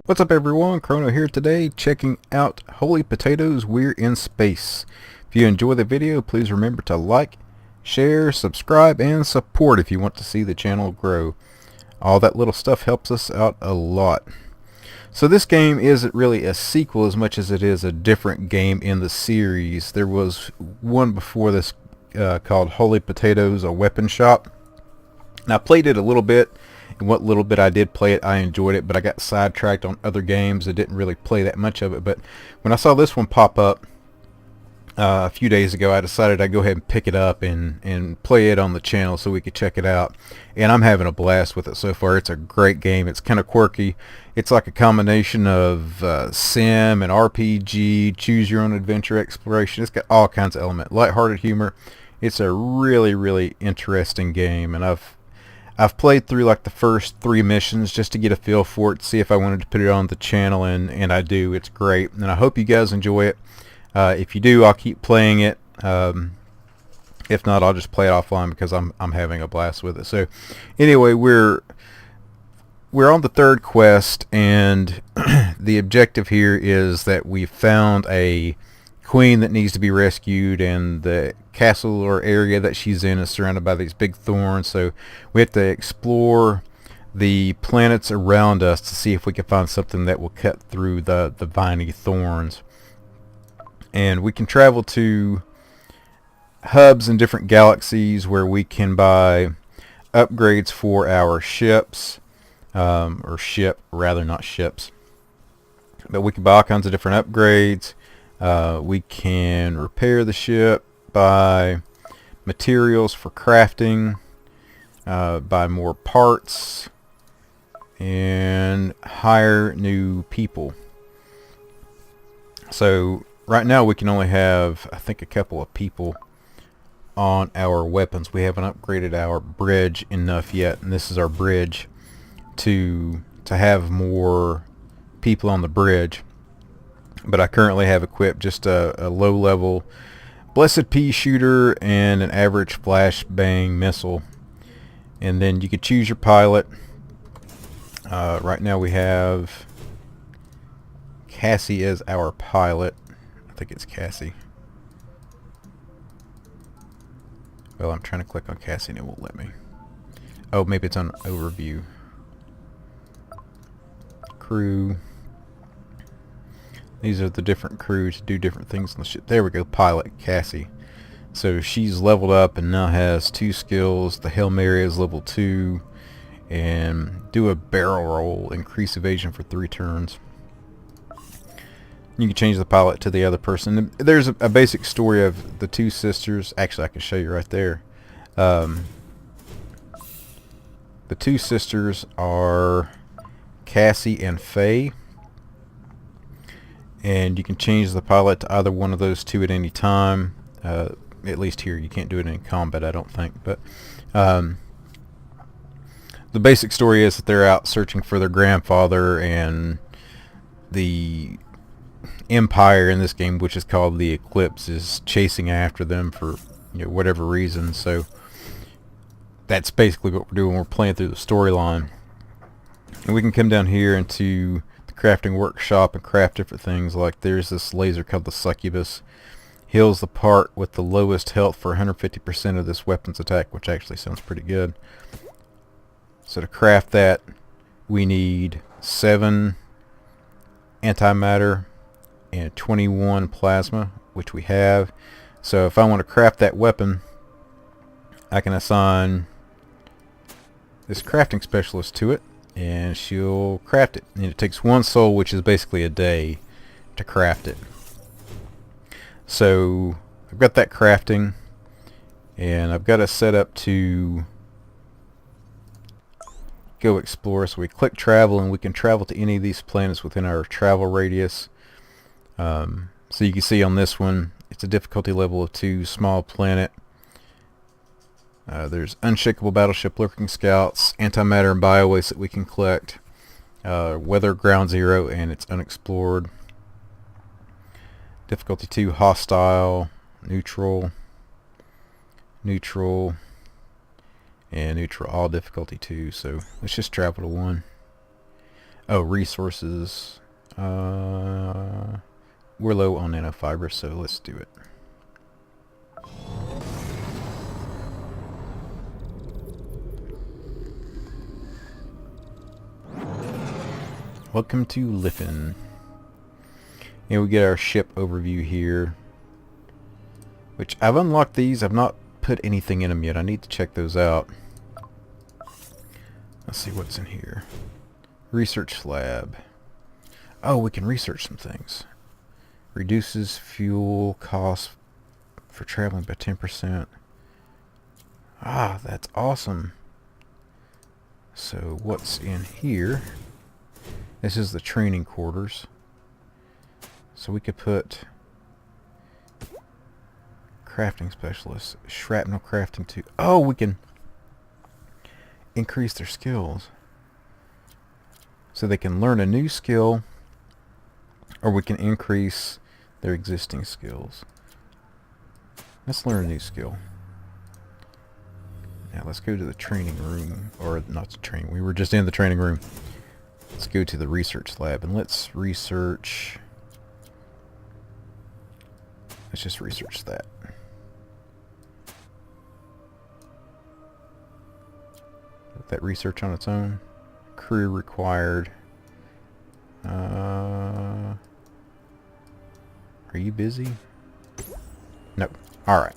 What's up everyone, Chrono here today checking out Holy Potatoes We're in Space. If you enjoy the video, please remember to like, share, subscribe, and support if you want to see the channel grow. All that little stuff helps us out a lot. So this game isn't really a sequel as much as it is a different game in the series. There was one before this called Holy Potatoes, a weapon shop. And I played it a little bit. And what little bit I did play it, I enjoyed it, but I got sidetracked on other games. I didn't really play that much of it. But when I saw this one pop up a few days ago, I decided I'd go ahead and pick it up and play it on the channel so we could check it out. And I'm having a blast with it so far. It's a great game. It's kind of quirky. It's like a combination of sim and RPG, choose your own adventure, exploration. It's got all kinds of elements. Lighthearted humor. It's a really, really interesting game, and I've played through like the first 3 missions just to get a feel for it, see if I wanted to put it on the channel, and I do. It's great, and I hope you guys enjoy it. If you do, I'll keep playing it. If not, I'll just play it offline because I'm having a blast with it. So anyway, we're on the 3rd quest, and the objective here is that we found a queen that needs to be rescued, and the castle or area that she's in is surrounded by these big thorns, so we have to explore the planets around us to see if we can find something that will cut through the viney thorns. And we can travel to hubs in different galaxies where we can buy upgrades for our ships, or ship rather, not ships, but we can buy all kinds of different upgrades. We can repair the ship, buy materials for crafting, buy more parts, and hire new people. So right now we can only have, I think, a couple of people on our weapons. We haven't upgraded our bridge enough yet, and this is our bridge to have more people on the bridge. But I currently have equipped just a low-level Blessed Pea shooter and an average flashbang missile. And then you could choose your pilot. Right now we have Cassie as our pilot. I think it's Cassie. Well, I'm trying to click on Cassie and it won't let me. Oh, maybe it's on overview. Crew. These are the different crews to do different things on the ship. There we go, pilot Cassie. So she's leveled up and now has 2 skills. The Hail Mary is level 2. And do a barrel roll, increase evasion for 3 turns. You can change the pilot to the other person. There's a basic story of the 2 sisters. Actually, I can show you right there. The 2 sisters are Cassie and Faye. And you can change the pilot to either one of those 2 at any time. At least here, you can't do it in combat, I don't think. But the basic story is that they're out searching for their grandfather, and the Empire in this game, which is called the Eclipse, is chasing after them for whatever reason. So that's basically what we're doing. We're playing through the storyline, and we can come down here into crafting workshop and craft different things. Like there's this laser called the Succubus, heals the part with the lowest health for 150% of this weapon's attack, which actually sounds pretty good. So to craft that, we need 7 antimatter and 21 plasma, which we have. So if I want to craft that weapon, I can assign this crafting specialist to it, and she'll craft it. And it takes 1 soul, which is basically a day, to craft it. So I've got that crafting, and I've got it set up to go explore. So we click travel, and we can travel to any of these planets within our travel radius. So you can see on this one, it's a difficulty level of 2, small planet. There's unshakable battleship, lurking scouts, antimatter and biowaste that we can collect. Weather ground 0, and it's unexplored. Difficulty 2, hostile, neutral, neutral, and neutral, all difficulty 2. So let's just travel to 1. Oh, resources. We're low on nanofiber, so let's do it. Welcome to Liffin. And we get our ship overview here. Which, I've unlocked these. I've not put anything in them yet. I need to check those out. Let's see what's in here. Research lab. Oh, we can research some things. Reduces fuel costs for traveling by 10%. Ah, that's awesome. So what's in here? This is the training quarters. So we could put crafting specialist, shrapnel crafting too. Oh, we can increase their skills. So they can learn a new skill, or we can increase their existing skills. Let's learn a new skill. Now let's go to the training room, or not the training, we were just in the training room. Let's go to the research lab and let's research. Let's just research that. Let that research on its own. Career required. Are you busy? Nope. Alright.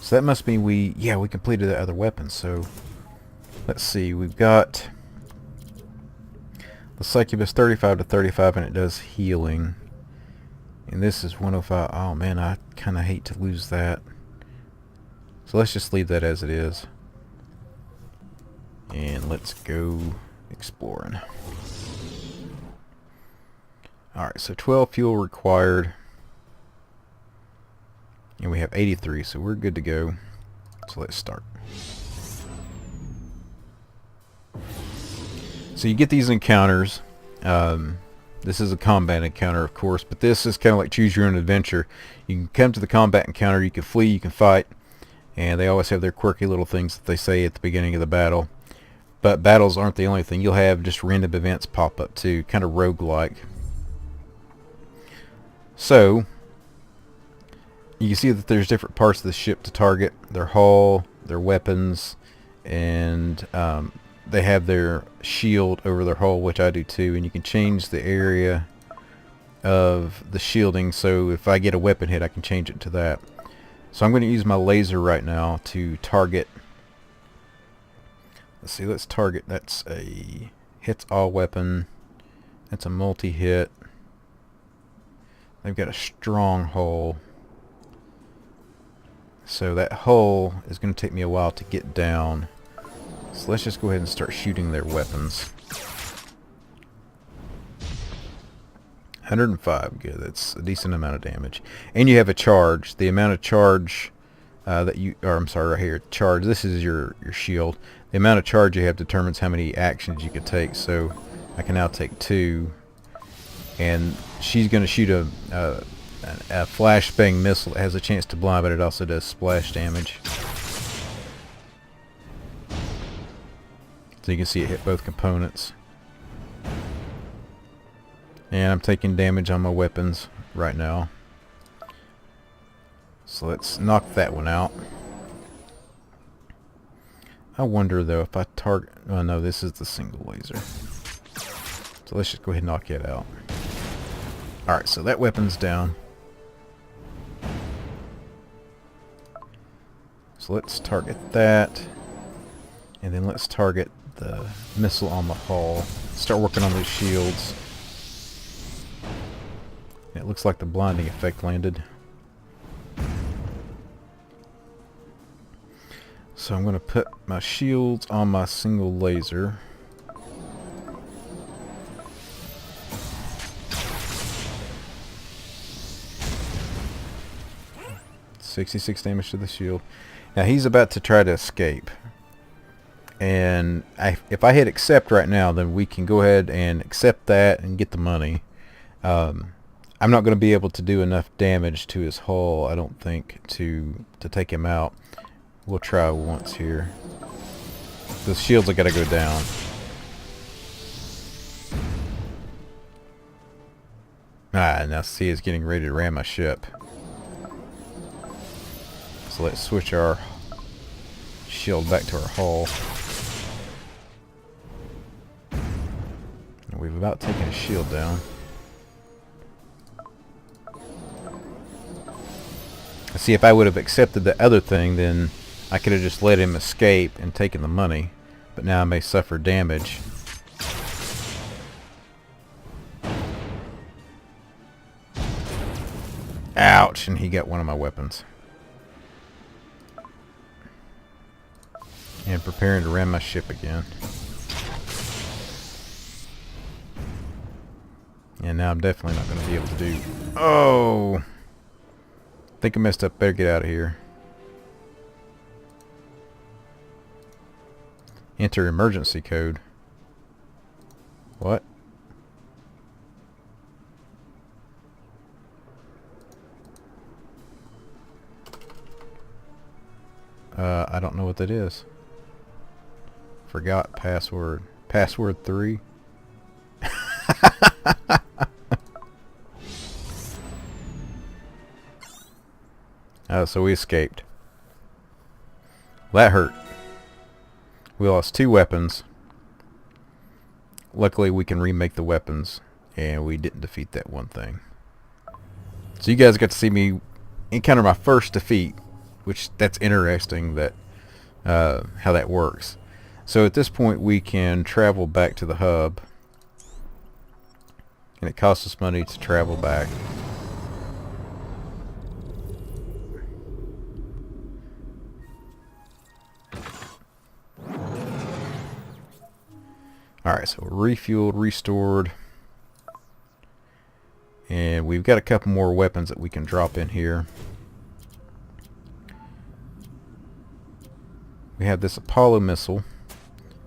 So that must mean we completed the other weapons. So let's see. We've got the succubus 35 to 35 and it does healing. And this is 105. Oh man, I kind of hate to lose that. So let's just leave that as it is. And let's go exploring. Alright, so 12 fuel required. And we have 83, so we're good to go. So let's start. So you get these encounters. This is a combat encounter, of course, but this is kind of like choose your own adventure. You can come to the combat encounter, you can flee, you can fight, and they always have their quirky little things that they say at the beginning of the battle. But battles aren't the only thing. You'll have just random events pop up too, kind of roguelike. So you can see that there's different parts of the ship to target. Their hull, their weapons, and they have their shield over their hull, which I do too, and you can change the area of the shielding, so if I get a weapon hit I can change it to that. So I'm going to use my laser right now to target. Let's see, let's target. That's a hits all weapon. That's a multi-hit. They've got a strong hull. So that hull is going to take me a while to get down. So let's just go ahead and start shooting their weapons. 105, good. That's a decent amount of damage. And you have a charge. The amount of charge that you, or I'm sorry, right here, charge. This is your shield. The amount of charge you have determines how many actions you can take. So I can now take 2. And she's going to shoot a flashbang missile that has a chance to blind, but it also does splash damage. So you can see it hit both components. And I'm taking damage on my weapons right now. So let's knock that one out. I wonder though if I target... Oh no, this is the single laser. So let's just go ahead and knock it out. Alright, so that weapon's down. So let's target that. And then let's target the missile on the hull. Start working on those shields. It looks like the blinding effect landed. So I'm going to put my shields on my single laser. $66 damage to the shield. Now he's about to try to escape. And if I hit accept right now, then we can go ahead and accept that and get the money. I'm not going to be able to do enough damage to his hull, I don't think, to take him out. We'll try once here. The shields have got to go down. Ah, now see, it's getting ready to ram my ship. So let's switch our shield back to our hull. And we've about taken his shield down. See, if I would have accepted the other thing, then I could have just let him escape and taken the money. But now I may suffer damage. Ouch! And he got one of my weapons. And preparing to ram my ship again. And now I'm definitely not going to be able to do... Oh! I think I messed up. Better get out of here. Enter emergency code. What? I don't know what that is. Forgot password. Password 3. So we escaped. That hurt. We lost 2 weapons. Luckily we can remake the weapons, and we didn't defeat that one thing. So you guys got to see me encounter my first defeat, which that's interesting that how that works. So at this point we can travel back to the hub, and it costs us money to travel back. Alright, so refueled, restored, and we've got a couple more weapons that we can drop in here. We have this Apollo missile,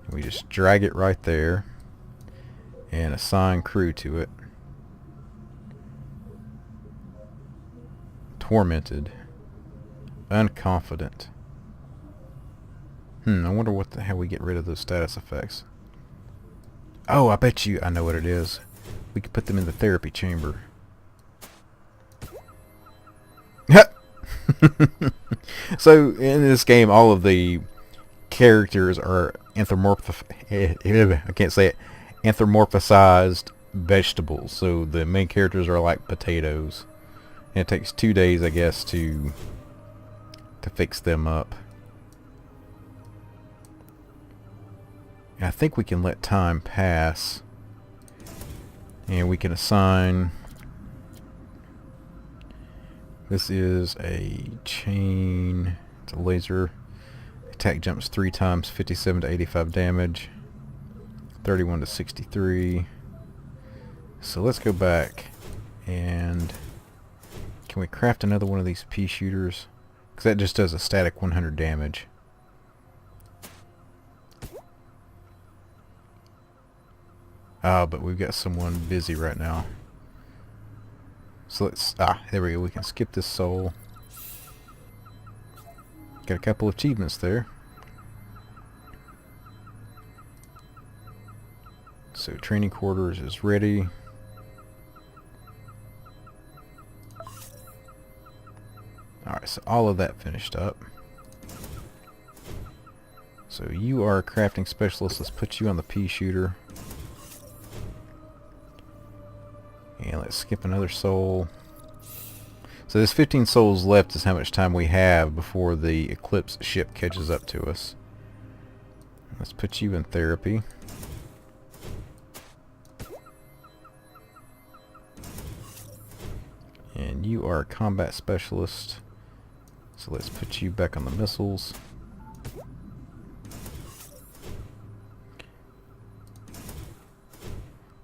and we just drag it right there and assign crew to it. Tormented, unconfident. I wonder how we get rid of those status effects. Oh, I bet you I know what it is. We could put them in the therapy chamber. So in this game, all of the characters are anthropomorphized vegetables. So the main characters are like potatoes, and it takes 2 days, I guess, to fix them up. And I think we can let time pass, and we can assign. This is a chain. It's a laser. Attack jumps 3 times, 57 to 85 damage, 31 to 63. So let's go back, and can we craft another one of these pea shooters? Because that just does a static 100 damage. But we've got someone busy right now. So let's... there we go. We can skip this soul. Got a couple of achievements there. So training quarters is ready. Alright, so all of that finished up. So you are a crafting specialist. Let's put you on the pea shooter. And let's skip another soul. So there's 15 souls left is how much time we have before the Eclipse ship catches up to us. Let's put you in therapy. And you are a combat specialist. So let's put you back on the missiles.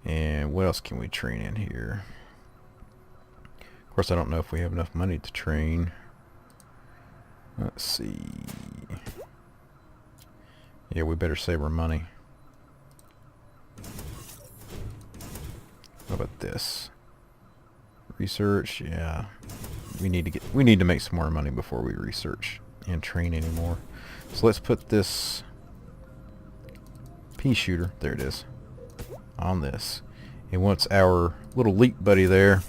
And what else can we train in here? Of course, I don't know if we have enough money to train. Let's see. Yeah, we better save our money. What about this? Research, yeah. We need to make some more money before we research and train anymore. So let's put this pea shooter, there it is, on this, And once our little leap buddy there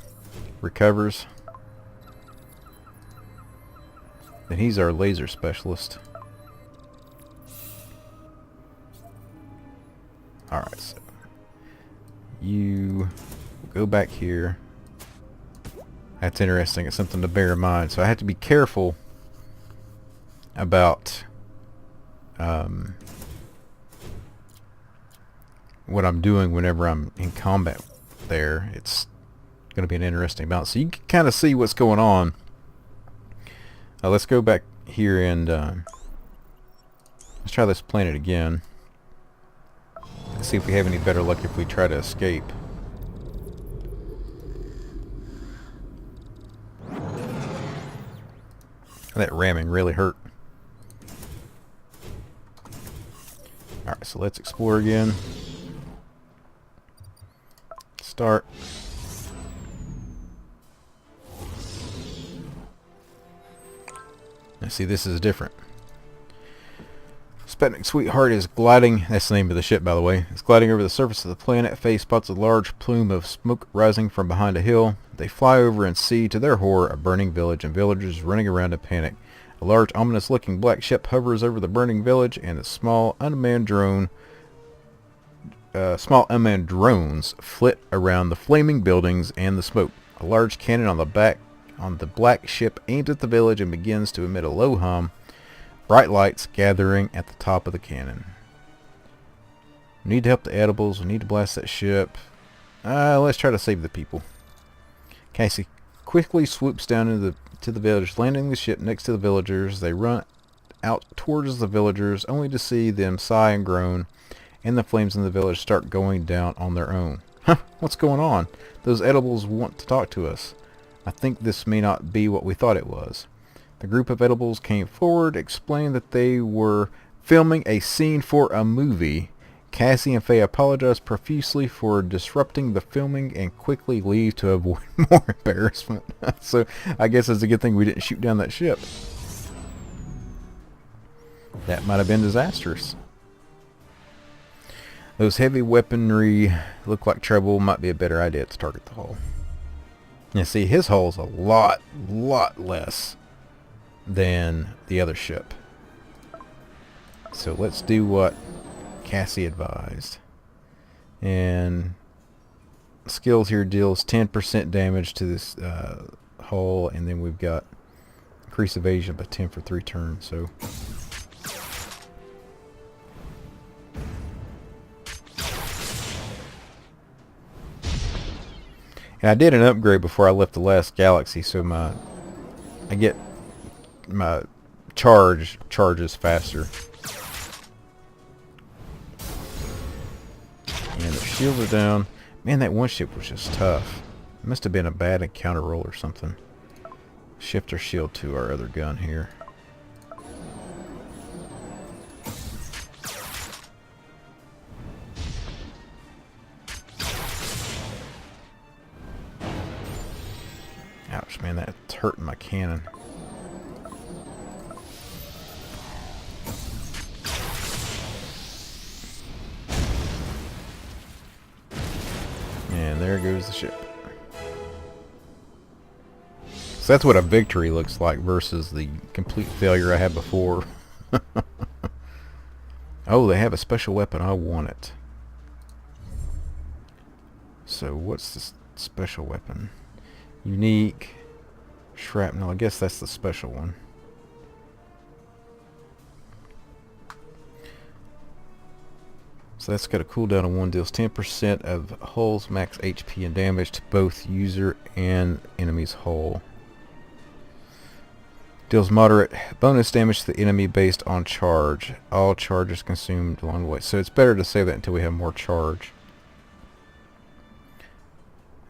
recovers, then he's our laser specialist. Alright, so you go back here. That's interesting. It's something to bear in mind. So I have to be careful about what I'm doing whenever I'm in combat there. It's going to be an interesting balance. So you can kind of see what's going on. Let's go back here and let's try this planet again. Let's see if we have any better luck if we try to escape. That ramming really hurt. Alright, so let's explore again. Start. Now see, this is different. Sputnik Sweetheart is gliding, that's the name of the ship by the way, it's gliding over the surface of the planet. Faye spots a large plume of smoke rising from behind a hill. They fly over and see, to their horror, a burning village and villagers running around in panic. A large, ominous-looking black ship hovers over the burning village, and the small unmanned drones flit around the flaming buildings and the smoke. A large cannon on the black ship aims at the village and begins to emit a low hum. Bright lights gathering at the top of the cannon. We need to help the edibles. We need to blast that ship. Let's try to save the people. Cassie quickly swoops down to the village, landing the ship next to the villagers. They run out towards the villagers, only to see them sigh and groan, and the flames in the village start going down on their own. Huh, what's going on? Those edibles want to talk to us. I think this may not be what we thought it was. The group of edibles came forward, explained that they were filming a scene for a movie. Cassie and Faye apologize profusely for disrupting the filming and quickly leave to avoid more embarrassment. So I guess it's a good thing we didn't shoot down that ship. That might have been disastrous. Those heavy weaponry look like trouble. Might be a better idea to target the hull. Now see, his hull's a lot less than the other ship. So let's do what Cassie advised. And skills here deals 10% damage to this hull, and then we've got increase evasion by 10 for 3 turns. So and I did an upgrade before I left the last galaxy, so I get my charges faster. And the shields are down. Man, that one ship was just tough. It must have been a bad encounter roll or something. Shift our shield to our other gun here. Ouch, man, that's hurting my cannon. And there goes the ship. So that's what a victory looks like versus the complete failure I had before. Oh, they have a special weapon. I want it. So what's this special weapon? Unique shrapnel. I guess that's the special one. So that's got a cooldown of 1, deals 10% of hull's max HP and damage to both user and enemy's hull. Deals moderate bonus damage to the enemy based on charge. All charges consumed along the way. So it's better to save that until we have more charge.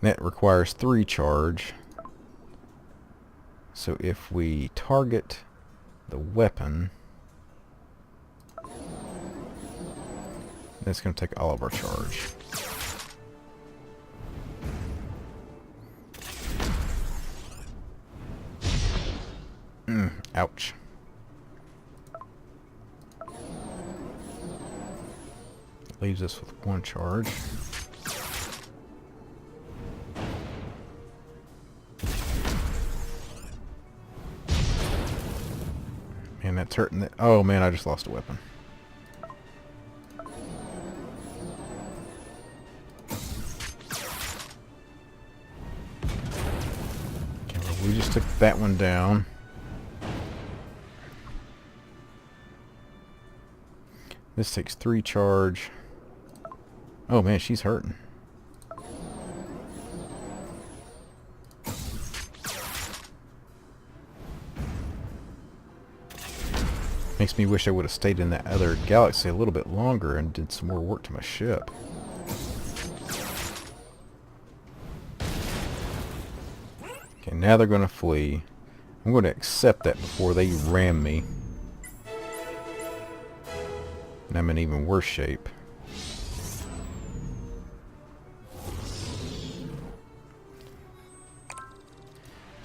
That requires 3 charge. So if we target the weapon, that's going to take all of our charge. Ouch. Leaves us with 1 charge. what's hurting that? Oh man, I just lost a weapon. Okay, well, we just took that one down. This takes 3 charge. Oh man, she's hurting. Makes me wish I would have stayed in that other galaxy a little bit longer and did some more work to my ship. Okay, now they're going to flee. I'm going to accept that before they ram me. And I'm in even worse shape.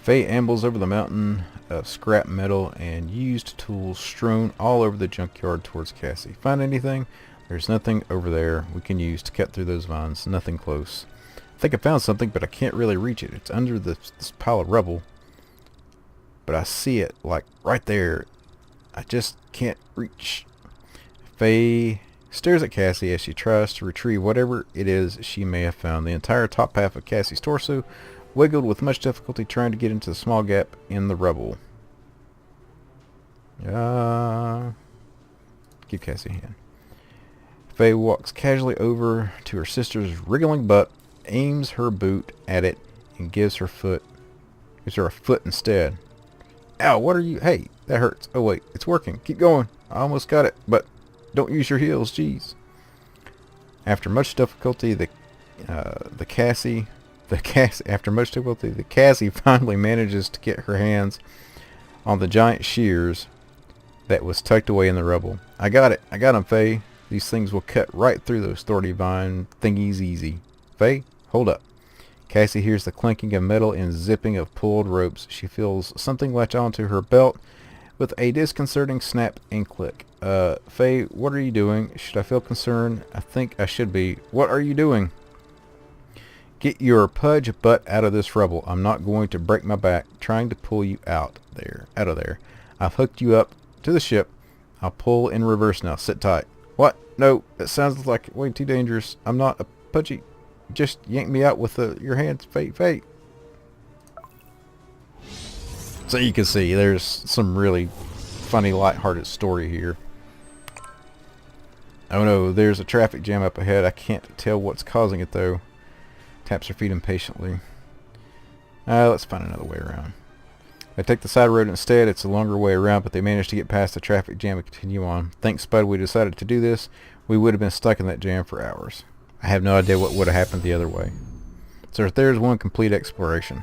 Faye ambles over the mountain of scrap metal and used tools strewn all over the junkyard towards Cassie. Find anything? There's nothing over there we can use to cut through those vines. Nothing close. I think I found something, but I can't really reach it. It's under this pile of rubble. But I see it, like, right there. I just can't reach. Faye stares at Cassie as she tries to retrieve whatever it is she may have found. The entire top half of Cassie's torso wiggled with much difficulty trying to get into the small gap in the rubble. Give Cassie a hand. Faye walks casually over to her sister's wriggling butt, aims her boot at it, and gives her a foot instead. Ow, what are you? Hey, that hurts. Oh wait, it's working. Keep going. I almost got it, but don't use your heels, jeez. After much difficulty, the Cassie finally manages to get her hands on the giant shears that was tucked away in the rubble. I got it. I got him, Faye. These things will cut right through those thorny vine thingies easy. Faye, hold up. Cassie hears the clanking of metal and zipping of pulled ropes. She feels something latch onto her belt with a disconcerting snap and click. Faye, what are you doing? Should I feel concerned? I think I should be. What are you doing? Get your pudge butt out of this rubble. I'm not going to break my back trying to pull you out of there. I've hooked you up to the ship. I'll pull in reverse now. Sit tight. What? No, that sounds like way too dangerous. I'm not a pudgy. Just yank me out with your hands, Faye. So you can see there's some really funny, lighthearted story here. Oh no, there's a traffic jam up ahead. I can't tell what's causing it though. Taps her feet impatiently. Let's find another way around. They take the side road instead. It's a longer way around, but they managed to get past the traffic jam and continue on. Thanks, Spud, we decided to do this. We would have been stuck in that jam for hours. I have no idea what would have happened the other way. So there's one complete exploration.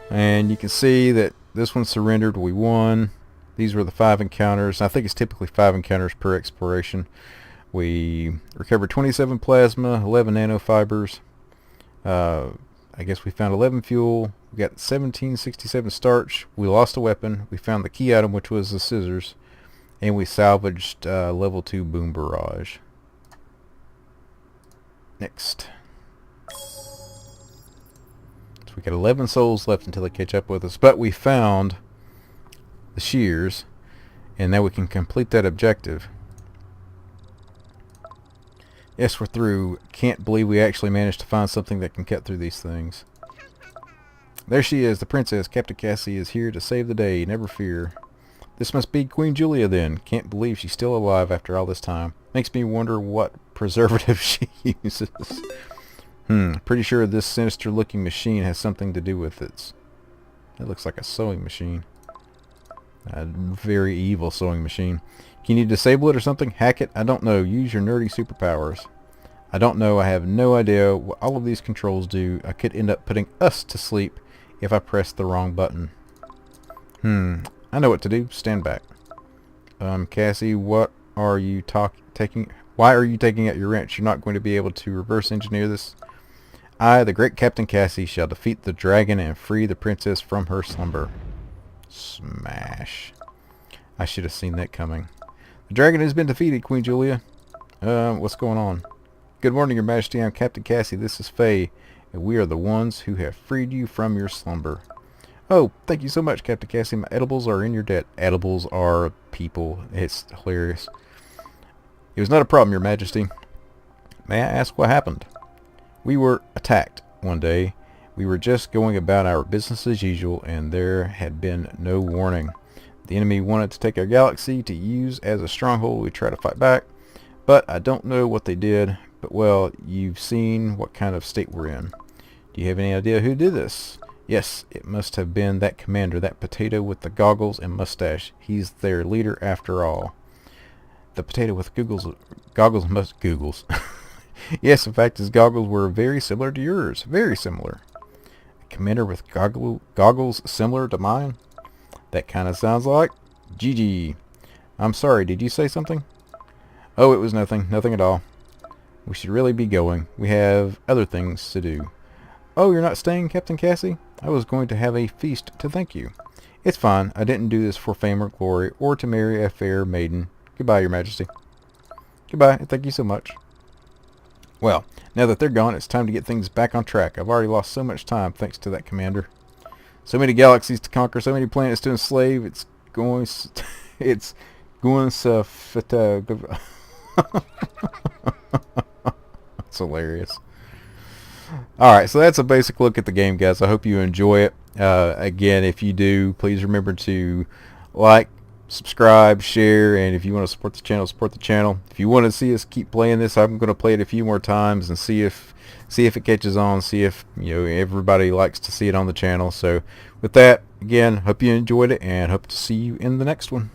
And you can see that this one surrendered. We won. These were the 5 encounters. I think it's typically 5 encounters per exploration. We recovered 27 plasma, 11 nanofibers. I guess we found 11 fuel. We got 1767 starch. We lost a weapon. We found the key item, which was the scissors. And we salvaged level 2 boom barrage. Next. So we got 11 souls left until they catch up with us. But we found the shears. And now we can complete that objective. Yes, we're through. Can't believe we actually managed to find something that can cut through these things. There she is, the princess. Captain Cassie is here to save the day. Never fear. This must be Queen Julia then. Can't believe she's still alive after all this time. Makes me wonder what preservative she uses. Pretty sure this sinister looking machine has something to do with it. It looks like a sewing machine. A very evil sewing machine. Can you disable it or something? Hack it? I don't know. Use your nerdy superpowers. I don't know. I have no idea what all of these controls do. I could end up putting us to sleep if I press the wrong button. I know what to do. Stand back. Cassie, what are you taking? Why are you taking out your wrench? You're not going to be able to reverse engineer this. I, the great Captain Cassie, shall defeat the dragon and free the princess from her slumber. Smash. I should have seen that coming. The dragon has been defeated, Queen Julia. What's going on? Good morning, Your Majesty. I'm Captain Cassie. This is Faye, and we are the ones who have freed you from your slumber. Oh, thank you so much, Captain Cassie. My edibles are in your debt. Edibles are people. It's hilarious. It was not a problem, Your Majesty. May I ask what happened? We were attacked one day. We were just going about our business as usual, and there had been no warning. The enemy wanted to take our galaxy to use as a stronghold. We tried to fight back, but I don't know what they did. But, well, you've seen what kind of state we're in. Do you have any idea who did this? Yes, it must have been that commander, that potato with the goggles and mustache. He's their leader after all. The potato with goggles and goggles. Yes, in fact, his goggles were very similar to yours. Very similar. A commander with goggles similar to mine? That kind of sounds like GG. I'm sorry, did you say something? Oh, it was nothing. Nothing at all. We should really be going. We have other things to do. Oh, you're not staying, Captain Cassie? I was going to have a feast to thank you. It's fine. I didn't do this for fame or glory, or to marry a fair maiden. Goodbye, Your Majesty. Goodbye, and thank you so much. Well, now that they're gone, it's time to get things back on track. I've already lost so much time thanks to that commander. So many galaxies to conquer, so many planets to enslave. It's going so It's hilarious. Alright, so that's a basic look at the game, guys. I hope you enjoy it. Again, if you do, please remember to like, subscribe, share, and if you want to support the channel, support the channel. If you want to see us keep playing this, I'm going to play it a few more times and see if it catches on, see if everybody likes to see it on the channel. So with that, again, hope you enjoyed it and hope to see you in the next one.